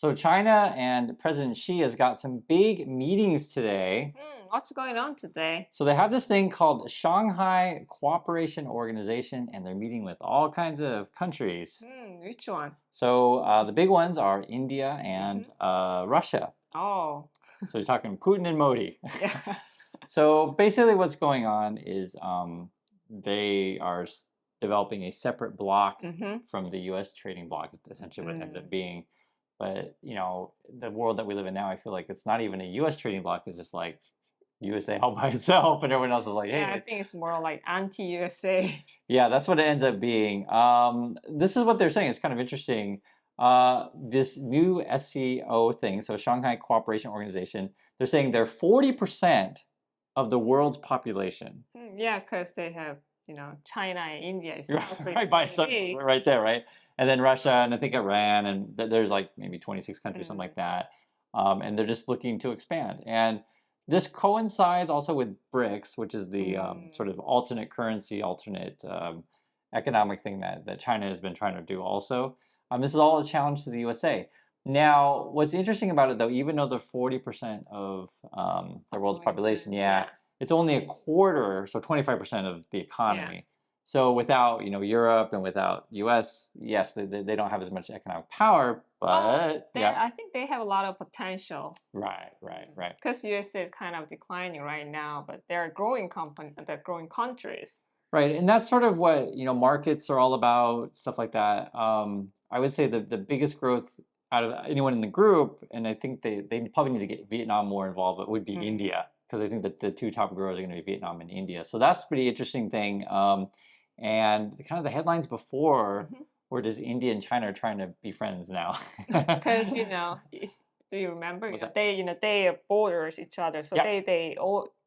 So China and President Xi has got some big meetings today. What's going on today? So they have this thing called Shanghai Cooperation Organization, and they're meeting with all kinds of countries. Which one? So the big ones are India and Russia. Oh, So you're talking Putin and Modi. yeah. So basically what's going on is they are developing a separate bloc from the US trading bloc, is essentially what it ends up being. But, you know, the world that we live in now, I feel like it's not even a US trading bloc, it's just like USA all by itself, and everyone else is like, Yeah, I hey. think it's more like anti-USA. Yeah, that's what it ends up being. This is what they're saying. It's kind of interesting. This new SCO thing, so Shanghai Cooperation Organization, they're saying they're 40% of the world's population. Yeah, because they have, China and India is Right by right there, right? And then Russia and I think Iran, and there's like maybe 26 countries, something like that. And they're just looking to expand. And this coincides also with BRICS, which is the sort of alternate currency, alternate economic thing that China has been trying to do also. This is all a challenge to the USA. Now, what's interesting about it, though, even though they're 40% of the world's population, it's only a quarter, so 25% of the economy. So without, Europe and without US, yes, they don't have as much economic power, but I think they have a lot of potential. Right. Because USA is kind of declining right now, but they're growing growing countries. Right, and that's sort of what, markets are all about, stuff like that. I would say the biggest growth out of anyone in the group, and I think they probably need to get Vietnam more involved, but would be India, because I think that the two top growers are going to be Vietnam and India. So that's a pretty interesting thing. And kind of the headlines before were just India and China are trying to be friends now. Because do you remember? They borders each other, so they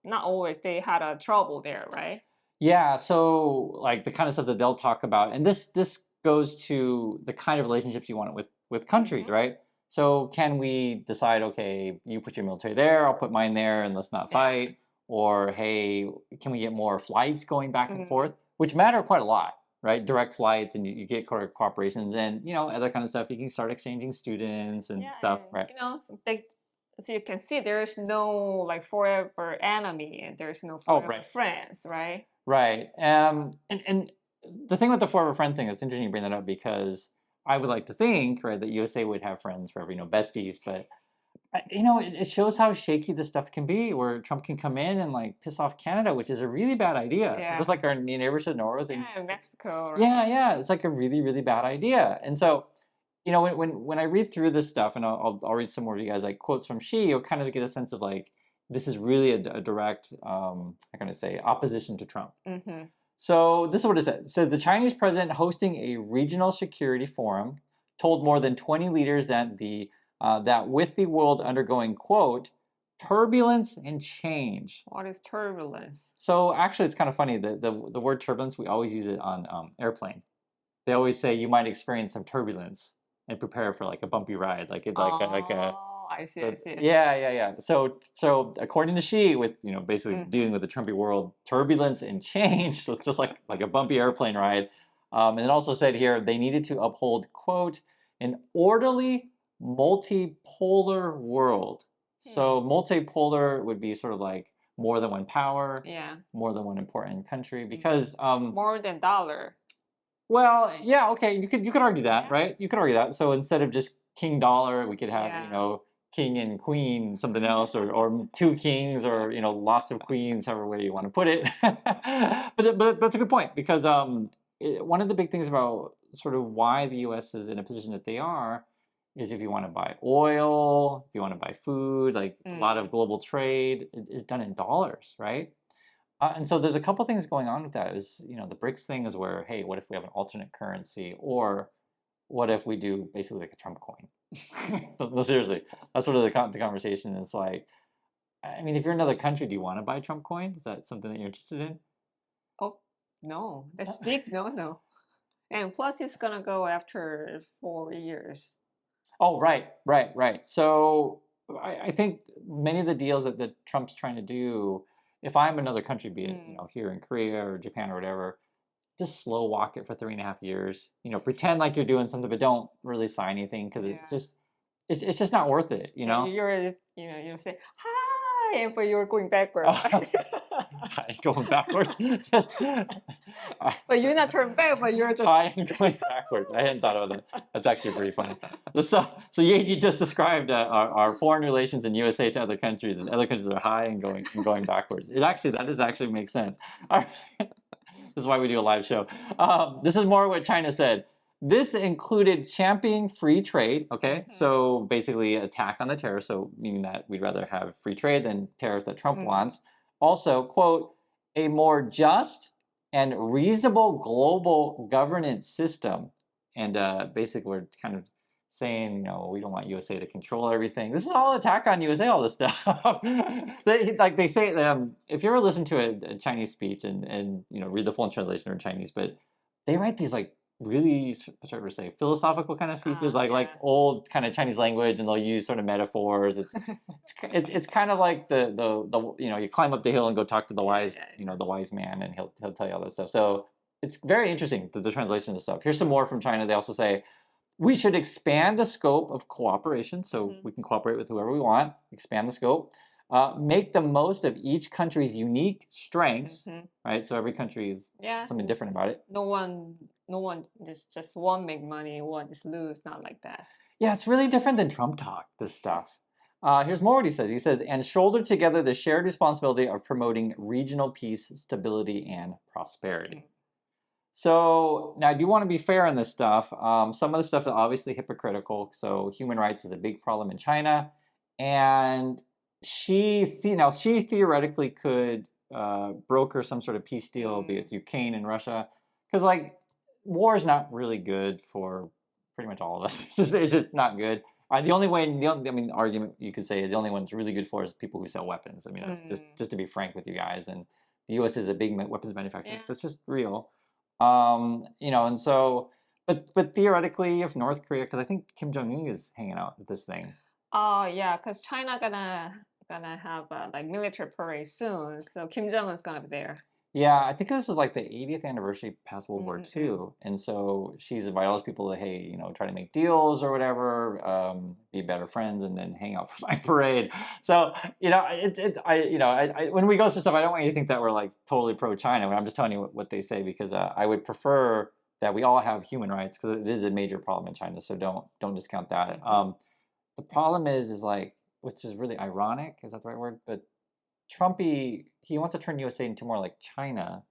not always they had a trouble there, right? Yeah, so like the kind of stuff that they'll talk about, and this goes to the kind of relationships you want with countries, right? So can we decide, okay, you put your military there, I'll put mine there, and let's not fight? Or hey, can we get more flights going back and forth, which matter quite a lot, right? Direct flights, and you get cooperations, and other kind of stuff. You can start exchanging students and stuff, right? So you can see there's no like forever enemy, and there's no forever friends, right? Right. And the thing with the forever friend thing, it's interesting you bring that up, because I would like to think, right, that USA would have friends forever, besties, but it shows how shaky this stuff can be, where Trump can come in and like piss off Canada, which is a really bad idea. Yeah. That's like our neighbors to the north. And Mexico. Right? Yeah. It's like a really, really bad idea. And so, when I read through this stuff, and I'll read some more of you guys like quotes from Xi, you'll kind of get a sense of like, this is really a direct, I'm going to say, opposition to Trump. So this is what it says. It says the Chinese president hosting a regional security forum told more than 20 leaders that that with the world undergoing, quote, turbulence and change. What is turbulence? So actually, it's kind of funny. The word turbulence, we always use it on airplane. They always say you might experience some turbulence and prepare for like a bumpy ride, like a. I see. Yeah. So according to Xi, with basically dealing with the Trumpy world, turbulence and change. So it's just like a bumpy airplane ride. And it also said here they needed to uphold, quote, an orderly multipolar world. So multipolar would be sort of like more than one power, more than one important country, because more than dollar. Well, yeah, okay, you could argue that, right? You could argue that. So instead of just king dollar, we could have king and queen something else, or two kings, or lots of queens, however way you want to put it. but that's a good point, because one of the big things about sort of why the U.S. is in a position that they are is if you want to buy oil, if you want to buy food, like a lot of global trade is done in dollars, right? And so there's a couple things going on with that. Is the BRICS thing is where, hey, what if we have an alternate currency, or what if we do basically like a Trump coin? No, seriously, that's sort of the conversation is like. I mean, if you're another country, do you want to buy a Trump coin? Is that something that you're interested in? Oh no, that's big no. And plus, it's gonna go after 4 years. Oh, right. So I think many of the deals that Trump's trying to do, if I'm another country, be it here in Korea or Japan or whatever, just slow walk it for 3.5 years. Pretend like you're doing something, but don't really sign anything, because it's just it's just not worth it, you know. You say hi, but you're going backwards. Going backwards. But you're not turning back, but you're just hi and going backwards. I hadn't thought about that. That's actually pretty funny. So Yeji just described our foreign relations in USA to other countries, and other countries are high and going backwards. That is actually makes sense. All right. This is why we do a live show. This is more what China said. This included championing free trade, okay? So basically attack on the tariffs, so meaning that we'd rather have free trade than tariffs that Trump wants. Also, quote, a more just and reasonable global governance system. And basically we're kind of saying, we don't want USA to control everything. This is all attack on USA, all this stuff. they say, if you ever listen to a Chinese speech and read the full translation in Chinese, but they write these like really, what should I say, philosophical kind of speeches, like old kind of Chinese language, and they'll use sort of metaphors. It's kind of like the you climb up the hill and go talk to the wise the wise man, and he'll tell you all that stuff. So it's very interesting, the translation of stuff. Here's some more from China. They also say, we should expand the scope of cooperation, so we can cooperate with whoever we want, expand the scope, make the most of each country's unique strengths, right? So every country is something different about it. No one just one make money, one just lose, not like that. Yeah, it's really different than Trump talk, this stuff. Here's more what he says. He says, and shoulder together the shared responsibility of promoting regional peace, stability, and prosperity. So now I do want to be fair on this stuff. Some of the stuff is obviously hypocritical. So human rights is a big problem in China, and she theoretically could broker some sort of peace deal, be it with Ukraine and Russia, because like war is not really good for pretty much all of us. It's just not good. The only argument you could say is the only one it's really good for is people who sell weapons. I mean, that's just to be frank with you guys. And the U.S. is a big weapons manufacturer. Yeah. That's just real. And so, but theoretically, if North Korea, because I think Kim Jong-un is hanging out at this thing. Oh yeah, because China gonna have like military parade soon, so Kim Jong Un's gonna be there. Yeah, I think this is like the 80th anniversary past World War II, and so she's invited all those people to, hey, try to make deals or whatever, be better friends, and then hang out for my parade. So when we go through stuff, I don't want you to think that we're like totally pro-China. I'm just telling you what they say, because I would prefer that we all have human rights, because it is a major problem in China. So don't discount that. The problem is like, which is really ironic, is that the right word? But Trumpy, he wants to turn USA into more like China.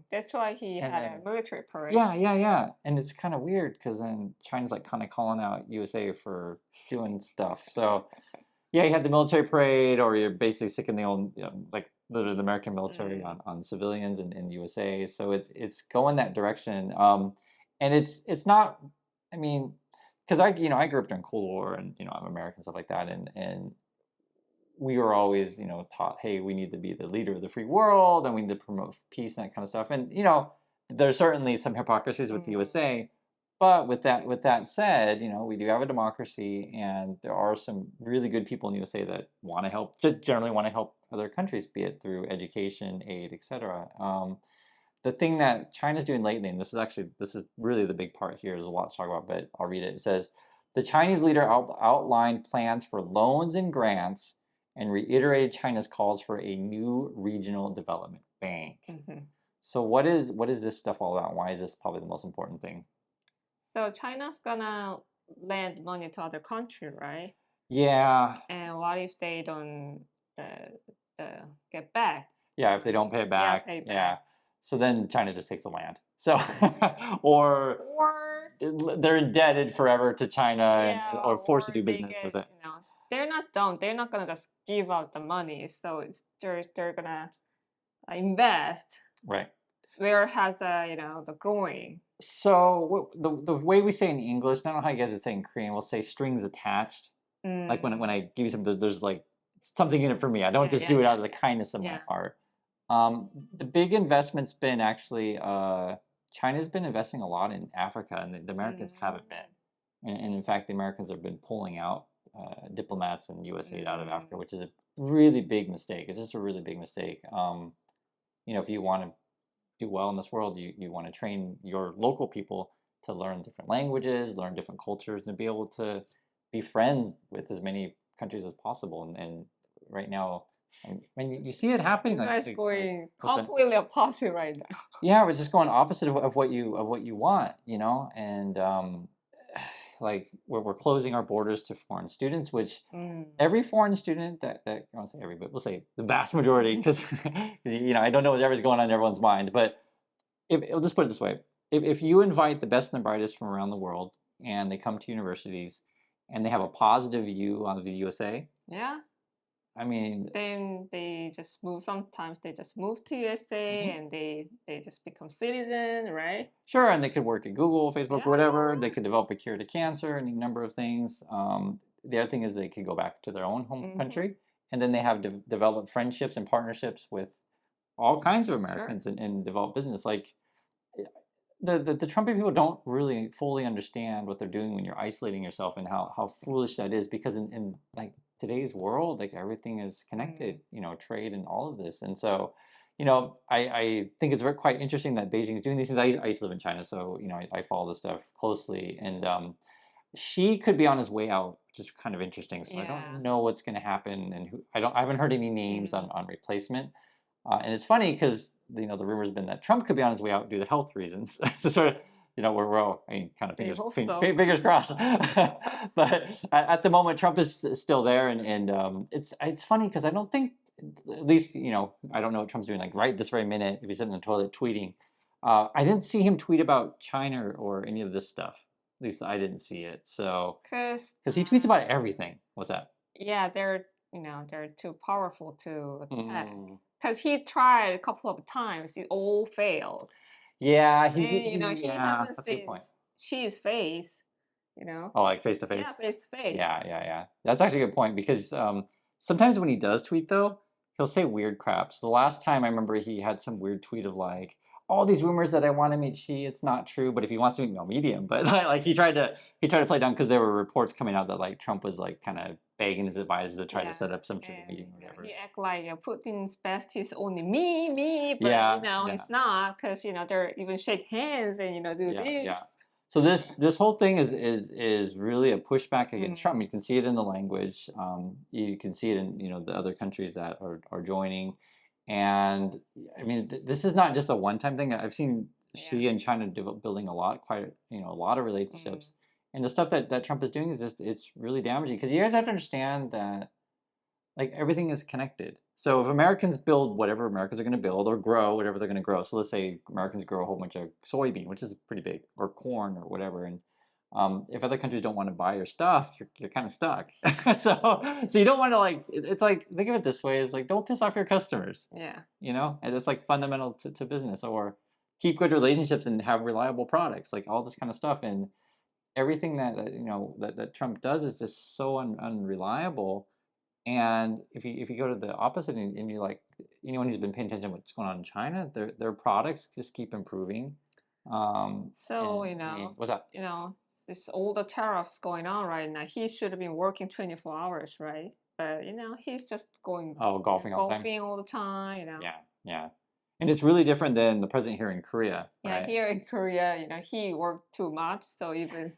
That's why he had a military parade. Yeah. And it's kind of weird, because then China's like kind of calling out USA for doing stuff. So yeah, you had the military parade, or you're basically sicking the old, like the American military on civilians in USA. So it's going that direction. And it's not, I mean, because I grew up during Cold War, and I'm American, stuff like that, and we were always taught, hey, we need to be the leader of the free world, and we need to promote peace and that kind of stuff. And there's certainly some hypocrisies with the USA, but with that said, we do have a democracy, and there are some really good people in the USA that want to help, generally want to help other countries, be it through education, aid, etc. The thing that China's doing lately, and this is really the big part here, there's a lot to talk about, but I'll read it. It says, the Chinese leader outlined plans for loans and grants and reiterated China's calls for a new regional development bank. So what is this stuff all about? Why is this probably the most important thing? So China's gonna lend money to other country, right? Yeah. And what if they don't get back? Yeah, if they don't pay it back. Yeah. So then China just takes the land. So or they're indebted forever to China, or forced to do business with it. They're not dumb. They're not gonna just give out the money. So they're gonna invest. Right. Where has the growing. So the way we say in English, I don't know how you guys would say in Korean, we'll say strings attached. Like when I give you something, there's like something in it for me. I don't just do it out of the kindness of my heart. The big investment's been actually, China's been investing a lot in Africa, and the Americans haven't been. And in fact, the Americans have been pulling out diplomats and US aid out of Africa, which is a really big mistake. It's just a really big mistake. If you want to do well in this world, you want to train your local people to learn different languages, learn different cultures, and be able to be friends with as many countries as possible. And right now, I mean, you see it happening. You guys Like, going what's that? completely opposite right now. Yeah, we're just going opposite of what you want, you know, and like we're closing our borders to foreign students, which every foreign student that I won't say every, but we'll say the vast majority, because you know I don't know whatever's going on in everyone's mind, but if let's put it this way, if you invite the best and the brightest from around the world and they come to universities and they have a positive view on the USA, Yeah. I mean, then they just move. Sometimes they just move to USA and they just become citizens, right? Sure, and they could work at Google, Facebook, or whatever. Yeah. They could develop a cure to cancer, any number of things. The other thing is they could go back to their own home country, and then they have developed friendships and partnerships with all kinds of Americans and develop business. Like the Trumpy people don't really fully understand what they're doing when you're isolating yourself, and how foolish that is, because in like today's world, like everything is connected, you know, trade and all of this. And so, you know, I think it's quite interesting that Beijing is doing these things. I used to live in China, so you know I follow this stuff closely, and Xi could be on his way out, which is kind of interesting. So I don't know what's going to happen, and I haven't heard any names on replacement. And it's funny because you know the rumors have been that Trump could be on his way out due to health reasons. So sort of, you know, we're all, I mean, kind of fingers crossed. But at the moment, Trump is still there, and it's funny because I don't think, at least you know, I don't know what Trump's doing like right this very minute. If he's sitting in the toilet tweeting, I didn't see him tweet about China or any of this stuff. At least I didn't see it. So because he tweets about everything. What's that? Yeah, they're too powerful to attack. Because he tried a couple of times, it all failed. Yeah, he hasn't that's a good point. Xi's face, you know. Oh, like face to face. Yeah, face to face. Yeah. That's actually a good point, because sometimes when he does tweet though, he'll say weird crap. So the last time I remember he had some weird tweet of like, all these rumors that I want to meet Xi, it's not true, but if he wants to meet me, I'll meet him. But like he tried to play down, because there were reports coming out that like Trump was like kind of begging his advisors to try to set up some sort of meeting or whatever. He act like Putin's best is only me, but you know it's not, because you know they're even shake hands and you know do this. Yeah. So this whole thing is really a pushback against Trump. You can see it in the language. You can see it in, you know, the other countries that are joining. And I mean, this is not just a one-time thing. I've seen Xi and China building a lot of relationships. And the stuff that Trump is doing is just, it's really damaging, because you guys have to understand that like everything is connected. So if Americans build whatever Americans are going to build, or grow whatever they're going to grow. So let's say Americans grow a whole bunch of soybean, which is pretty big, or corn or whatever. And if other countries don't want to buy your stuff, you're kind of stuck. so you don't want to, like, it's like, think of it this way, it's like, don't piss off your customers. Yeah. You know, and it's like fundamental to business. Or keep good relationships and have reliable products, like all this kind of stuff. And everything that you know that Trump does is just so unreliable. And if you go to the opposite, and you like anyone who's been paying attention to what's going on in China, their products just keep improving. So you know, what's that? You know, it's all the tariffs going on right now. He should have been working 24 hours, right? But you know, he's just going golfing all the time. You know. Yeah. And it's really different than the president here in Korea. Yeah, right? Here in Korea, you know, he worked too much. So even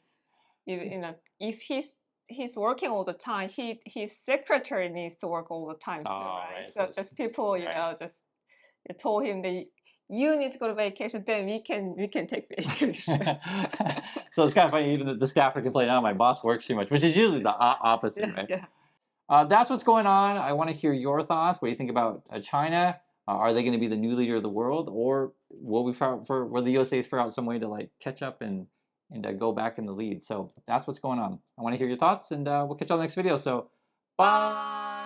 you know, if he's working all the time, his secretary needs to work all the time too, right? So just people, you know, just told him that you need to go to vacation, then we can take vacation. So it's kind of funny, even the staffer complain, oh, my boss works too much, which is usually the opposite, right? Yeah. That's what's going on. I want to hear your thoughts. What do you think about China? Are they going to be the new leader of the world, or will the USA figure out some way to like catch up and go back in the lead? So that's what's going on. I want to hear your thoughts, and we'll catch you on the next video. So bye.